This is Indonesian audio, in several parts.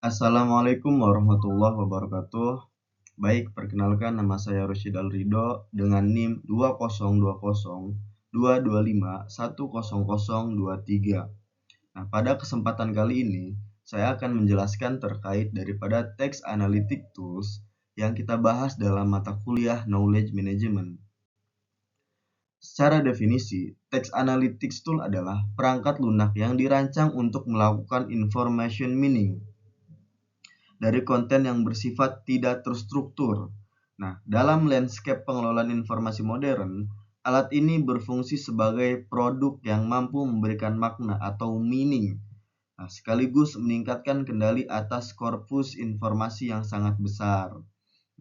Assalamualaikum warahmatullahi wabarakatuh. Baik, perkenalkan nama saya Rusyid Alrido dengan NIM 20202225100023. Nah, pada kesempatan kali ini, saya akan menjelaskan terkait daripada Text Analytic Tools yang kita bahas dalam mata kuliah Knowledge Management. Secara definisi, Text Analytics Tool adalah perangkat lunak yang dirancang untuk melakukan information mining dari konten yang bersifat tidak terstruktur. Nah, dalam landscape pengelolaan informasi modern, alat ini berfungsi sebagai produk yang mampu memberikan makna atau meaning, sekaligus meningkatkan kendali atas korpus informasi yang sangat besar.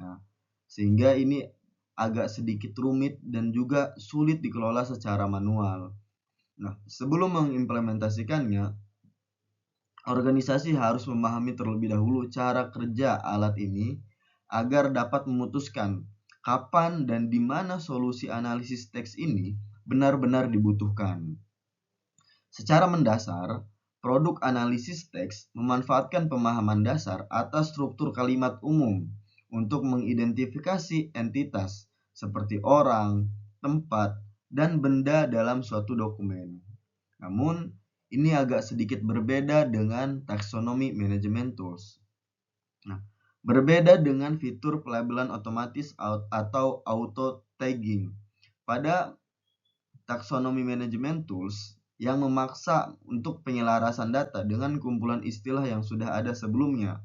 Nah, sehingga ini agak sedikit rumit dan juga sulit dikelola secara manual. Nah, sebelum mengimplementasikannya, organisasi harus memahami terlebih dahulu cara kerja alat ini agar dapat memutuskan kapan dan di mana solusi analisis teks ini benar-benar dibutuhkan. Secara mendasar, produk analisis teks memanfaatkan pemahaman dasar atas struktur kalimat umum untuk mengidentifikasi entitas seperti orang, tempat, dan benda dalam suatu dokumen. Namun, ini agak sedikit berbeda dengan taxonomy management tools. Nah, berbeda dengan fitur pelabelan otomatis atau auto tagging. Pada taxonomy management tools yang memaksa untuk penyelarasan data dengan kumpulan istilah yang sudah ada sebelumnya.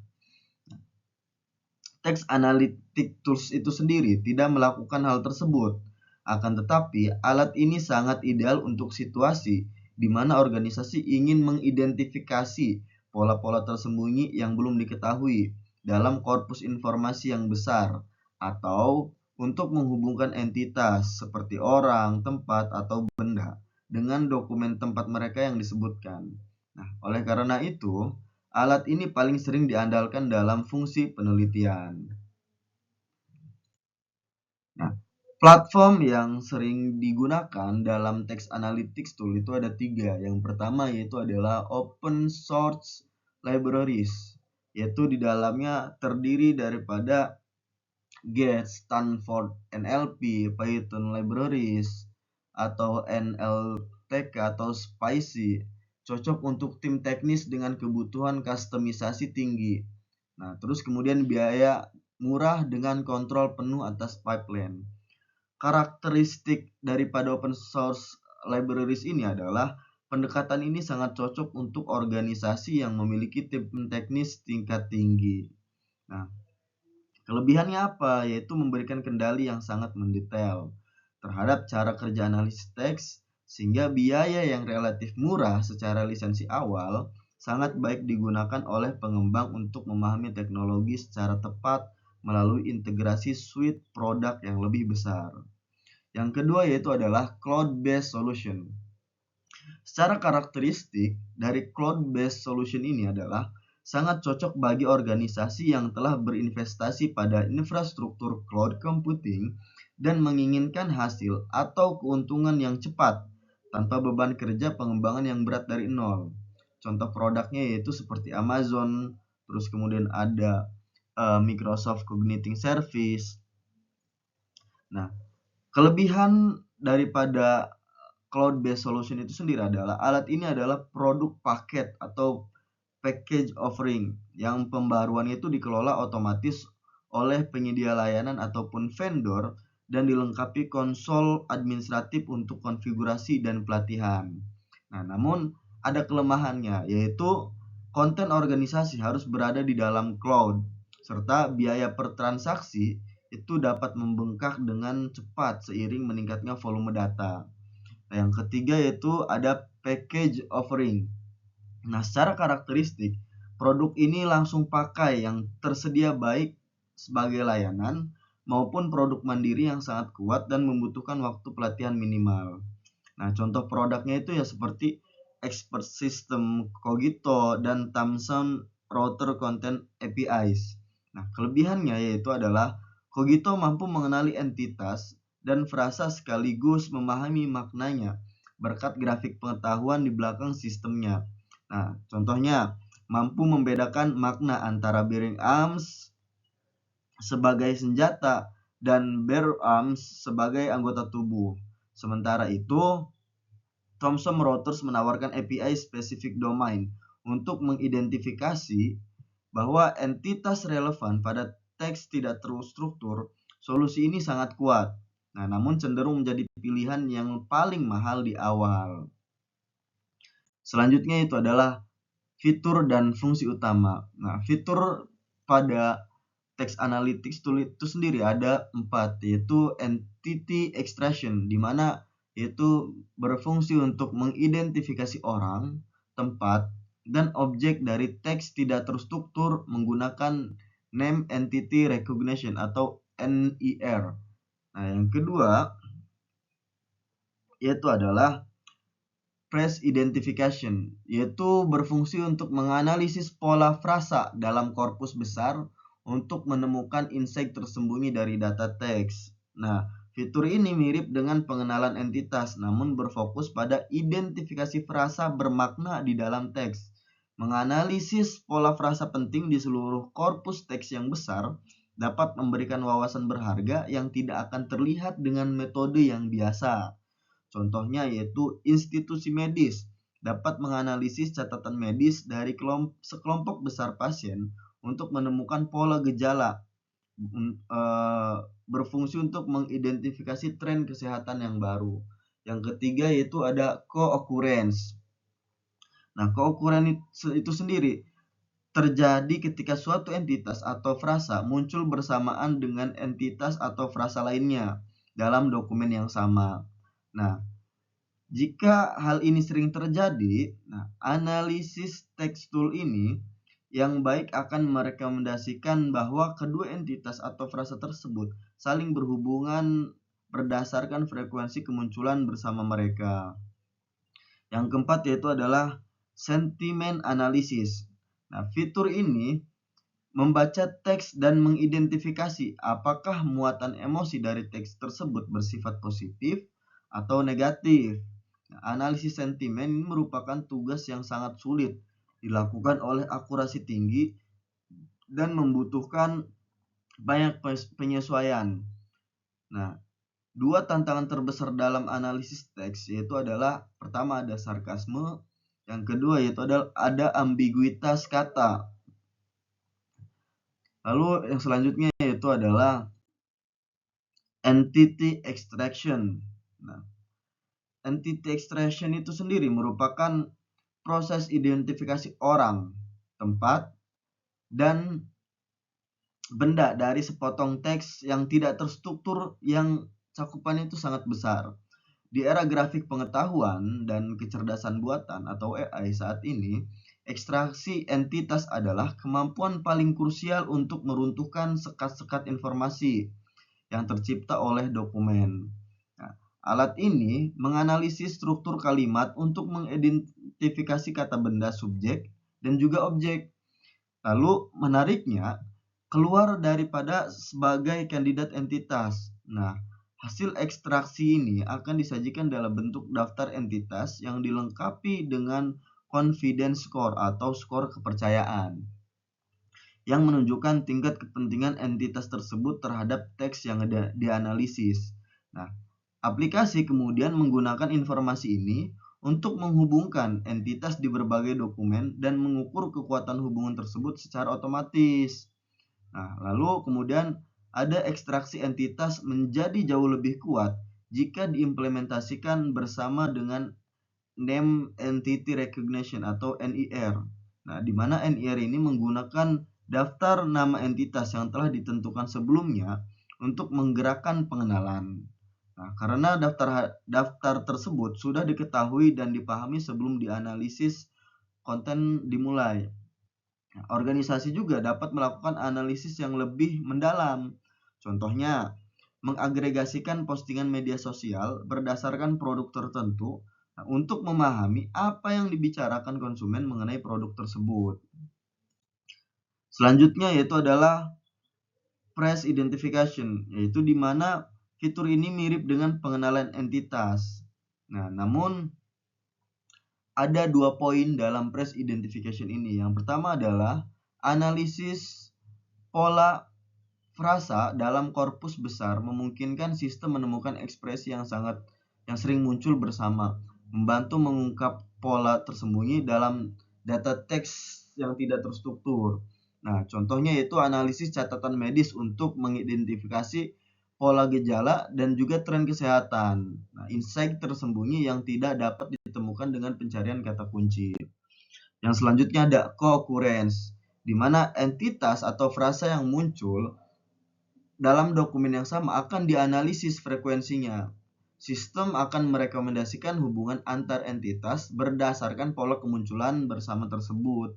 Text Analytic Tools itu sendiri tidak melakukan hal tersebut. Akan tetapi, alat ini sangat ideal untuk situasi di mana organisasi ingin mengidentifikasi pola-pola tersembunyi yang belum diketahui dalam korpus informasi yang besar, atau untuk menghubungkan entitas seperti orang, tempat, atau benda dengan dokumen tempat mereka yang disebutkan. Nah, oleh karena itu, alat ini paling sering diandalkan dalam fungsi penelitian. Nah, platform yang sering digunakan dalam text analytics tool itu ada 3. Yang pertama yaitu adalah open source libraries, yaitu di dalamnya terdiri daripada Get, Stanford NLP, Python libraries, atau NLTK atau Spicy, cocok untuk tim teknis dengan kebutuhan kustomisasi tinggi. Nah, terus kemudian biaya murah dengan kontrol penuh atas pipeline. Karakteristik daripada open source libraries ini adalah pendekatan ini sangat cocok untuk organisasi yang memiliki tim teknis tingkat tinggi. Nah, kelebihannya apa? Yaitu memberikan kendali yang sangat mendetail terhadap cara kerja analisis teks, sehingga biaya yang relatif murah secara lisensi awal sangat baik digunakan oleh pengembang untuk memahami teknologi secara tepat melalui integrasi suite produk yang lebih besar. Yang kedua yaitu adalah cloud-based solution. Secara karakteristik dari cloud-based solution ini adalah sangat cocok bagi organisasi yang telah berinvestasi pada infrastruktur cloud computing dan menginginkan hasil atau keuntungan yang cepat tanpa beban kerja pengembangan yang berat dari nol. Contoh produknya yaitu seperti Amazon, terus kemudian ada Microsoft Cognitive Service. Nah, kelebihan daripada cloud-based solution itu sendiri adalah alat ini adalah produk paket atau package offering yang pembaruannya itu dikelola otomatis oleh penyedia layanan ataupun vendor dan dilengkapi konsol administratif untuk konfigurasi dan pelatihan. Nah, namun ada kelemahannya, yaitu konten organisasi harus berada di dalam cloud serta biaya per transaksi itu dapat membengkak dengan cepat seiring meningkatnya volume data. Nah, yang ketiga yaitu ada package offering. Nah, secara karakteristik, produk ini langsung pakai yang tersedia baik sebagai layanan maupun produk mandiri yang sangat kuat dan membutuhkan waktu pelatihan minimal. Nah, contoh produknya itu ya seperti Expert System Cogito dan Thomson Router Content APIs. Nah, kelebihannya yaitu adalah Cogito mampu mengenali entitas dan frasa sekaligus memahami maknanya berkat grafik pengetahuan di belakang sistemnya. Nah, contohnya mampu membedakan makna antara bearing arms sebagai senjata dan bare arms sebagai anggota tubuh. Sementara itu, Thomson Reuters menawarkan API Specific Domain untuk mengidentifikasi bahwa entitas relevan pada teks tidak terstruktur. Solusi ini sangat kuat, namun cenderung menjadi pilihan yang paling mahal di awal. Selanjutnya itu adalah fitur dan fungsi utama. Fitur pada text analytics tool itu sendiri ada 4, yaitu entity extraction, di mana yaitu berfungsi untuk mengidentifikasi orang, tempat, dan objek dari teks tidak terstruktur menggunakan name entity recognition atau NER. Yang kedua yaitu adalah phrase identification, yaitu berfungsi untuk menganalisis pola frasa dalam korpus besar untuk menemukan insight tersembunyi dari data teks. Fitur ini mirip dengan pengenalan entitas, namun berfokus pada identifikasi frasa bermakna di dalam teks. Menganalisis pola frasa penting di seluruh korpus teks yang besar dapat memberikan wawasan berharga yang tidak akan terlihat dengan metode yang biasa. Contohnya yaitu institusi medis dapat menganalisis catatan medis dari sekelompok besar pasien untuk menemukan pola gejala, berfungsi untuk mengidentifikasi tren kesehatan yang baru. Yang ketiga yaitu ada co-occurrence. Co-occurrence itu sendiri terjadi ketika suatu entitas atau frasa muncul bersamaan dengan entitas atau frasa lainnya dalam dokumen yang sama. Jika hal ini sering terjadi, analisis teks tool ini yang baik akan merekomendasikan bahwa kedua entitas atau frasa tersebut saling berhubungan berdasarkan frekuensi kemunculan bersama mereka. Yang keempat yaitu adalah sentiment analysis. Fitur ini membaca teks dan mengidentifikasi apakah muatan emosi dari teks tersebut bersifat positif atau negatif. Analisis sentimen ini merupakan tugas yang sangat sulit dilakukan oleh akurasi tinggi dan membutuhkan banyak penyesuaian. Dua tantangan terbesar dalam analisis teks yaitu adalah pertama ada sarkasme, yang kedua yaitu ada ambiguitas kata. Lalu yang selanjutnya yaitu adalah entity extraction. Entity extraction itu sendiri merupakan proses identifikasi orang, tempat, dan benda dari sepotong teks yang tidak terstruktur yang cakupannya itu sangat besar. Di era grafik pengetahuan dan kecerdasan buatan atau AI saat ini, ekstraksi entitas adalah kemampuan paling krusial untuk meruntuhkan sekat-sekat informasi yang tercipta oleh dokumen. Alat ini menganalisis struktur kalimat untuk mengidentifikasi kata benda subjek dan juga objek. Lalu menariknya, keluar daripada sebagai kandidat entitas. Hasil ekstraksi ini akan disajikan dalam bentuk daftar entitas yang dilengkapi dengan confidence score atau skor kepercayaan yang menunjukkan tingkat kepentingan entitas tersebut terhadap teks yang dianalisis. Aplikasi kemudian menggunakan informasi ini untuk menghubungkan entitas di berbagai dokumen dan mengukur kekuatan hubungan tersebut secara otomatis. Lalu kemudian ada ekstraksi entitas menjadi jauh lebih kuat jika diimplementasikan bersama dengan Name Entity Recognition atau NER. Di mana NER ini menggunakan daftar nama entitas yang telah ditentukan sebelumnya untuk menggerakkan pengenalan. Karena daftar tersebut sudah diketahui dan dipahami sebelum dianalisis konten dimulai. Organisasi juga dapat melakukan analisis yang lebih mendalam. Contohnya, mengagregasikan postingan media sosial berdasarkan produk tertentu untuk memahami apa yang dibicarakan konsumen mengenai produk tersebut. Selanjutnya yaitu adalah phrase identification, yaitu di mana fitur ini mirip dengan pengenalan entitas. Namun ada 2 poin dalam phrase identification ini. Yang pertama adalah analisis pola frasa dalam korpus besar memungkinkan sistem menemukan ekspresi yang sering muncul bersama, membantu mengungkap pola tersembunyi dalam data teks yang tidak terstruktur. Nah, contohnya yaitu analisis catatan medis untuk mengidentifikasi pola gejala dan juga tren kesehatan. Nah, insight tersembunyi yang tidak dapat ditemukan dengan pencarian kata kunci. Yang selanjutnya ada co-occurrence, di mana entitas atau frasa yang muncul dalam dokumen yang sama akan dianalisis frekuensinya. Sistem akan merekomendasikan hubungan antar entitas berdasarkan pola kemunculan bersama tersebut.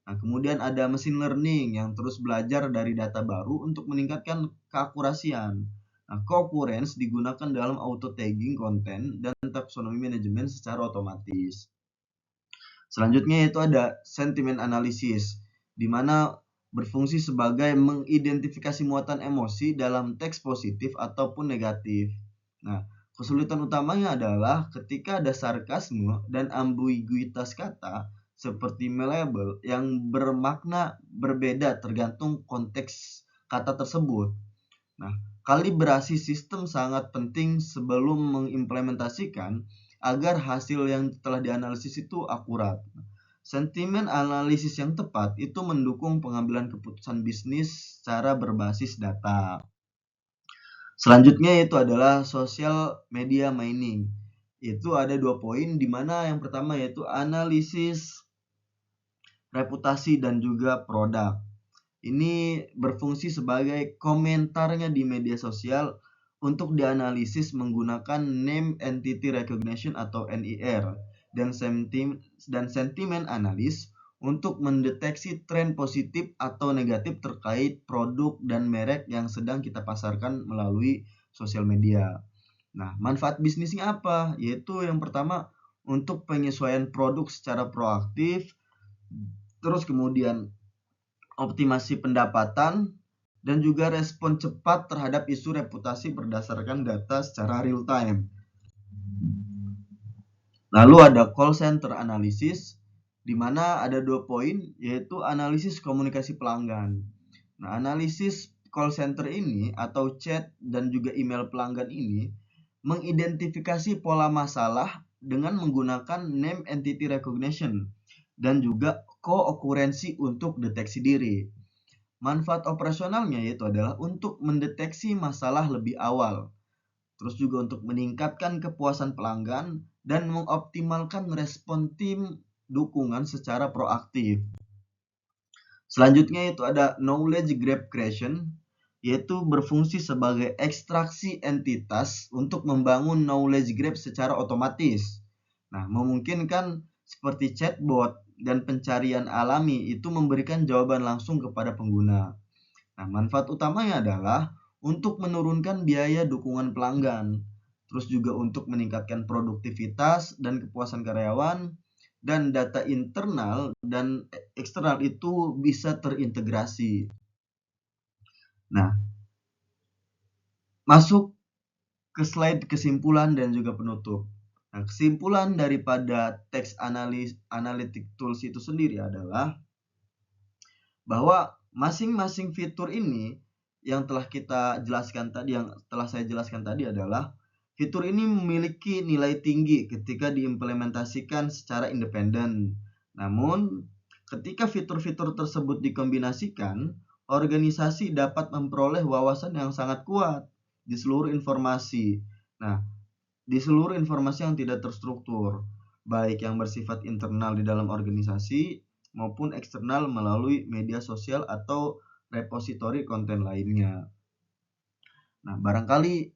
Nah, kemudian ada machine learning yang terus belajar dari data baru untuk meningkatkan keakurasian. Nah, co-occurrence digunakan dalam auto tagging konten dan taksonomi manajemen secara otomatis. Selanjutnya yaitu ada sentiment analysis, di mana berfungsi sebagai mengidentifikasi muatan emosi dalam teks positif ataupun negatif. Nah, kesulitan utamanya adalah ketika ada sarkasme dan ambiguitas kata seperti malleable yang bermakna berbeda tergantung konteks kata tersebut. Nah, kalibrasi sistem sangat penting sebelum mengimplementasikan agar hasil yang telah dianalisis itu akurat. Sentimen analisis yang tepat itu mendukung pengambilan keputusan bisnis secara berbasis data. Selanjutnya itu adalah social media mining. Itu ada 2 poin, di mana yang pertama yaitu analisis reputasi dan juga produk. Ini berfungsi sebagai komentarnya di media sosial untuk dianalisis menggunakan Name Entity Recognition atau NIR dan sentimen analis untuk mendeteksi tren positif atau negatif terkait produk dan merek yang sedang kita pasarkan melalui sosial media. Nah, manfaat bisnisnya apa? Yaitu yang pertama untuk penyesuaian produk secara proaktif, terus kemudian optimasi pendapatan, dan juga respon cepat terhadap isu reputasi berdasarkan data secara real time. Lalu ada call center analysis, di mana ada 2 poin, yaitu analisis komunikasi pelanggan. Nah, analisis call center ini atau chat dan juga email pelanggan ini mengidentifikasi pola masalah dengan menggunakan name entity recognition dan juga co-occurrency untuk deteksi diri. Manfaat operasionalnya yaitu adalah untuk mendeteksi masalah lebih awal, terus juga untuk meningkatkan kepuasan pelanggan dan mengoptimalkan respon tim dukungan secara proaktif. Selanjutnya itu ada knowledge graph creation, yaitu berfungsi sebagai ekstraksi entitas untuk membangun knowledge graph secara otomatis. Nah, memungkinkan seperti chatbot dan pencarian alami itu memberikan jawaban langsung kepada pengguna. Nah, manfaat utamanya adalah untuk menurunkan biaya dukungan pelanggan, terus juga untuk meningkatkan produktivitas dan kepuasan karyawan, dan data internal dan eksternal itu bisa terintegrasi. Nah, masuk ke slide kesimpulan dan juga penutup. Nah, kesimpulan daripada text analytic tools itu sendiri adalah bahwa masing-masing fitur ini yang telah saya jelaskan tadi adalah fitur ini memiliki nilai tinggi ketika diimplementasikan secara independen. Namun, ketika fitur-fitur tersebut dikombinasikan, organisasi dapat memperoleh wawasan yang sangat kuat di seluruh informasi. Nah, di seluruh informasi yang tidak terstruktur, baik yang bersifat internal di dalam organisasi maupun eksternal melalui media sosial atau repositori konten lainnya. Nah, barangkali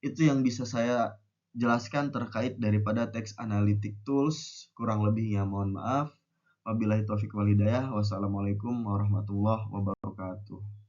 itu yang bisa saya jelaskan terkait daripada text analytic tools. Kurang lebihnya mohon maaf. Wabillahi taufiq wal hidayah. Wassalamualaikum warahmatullahi wabarakatuh.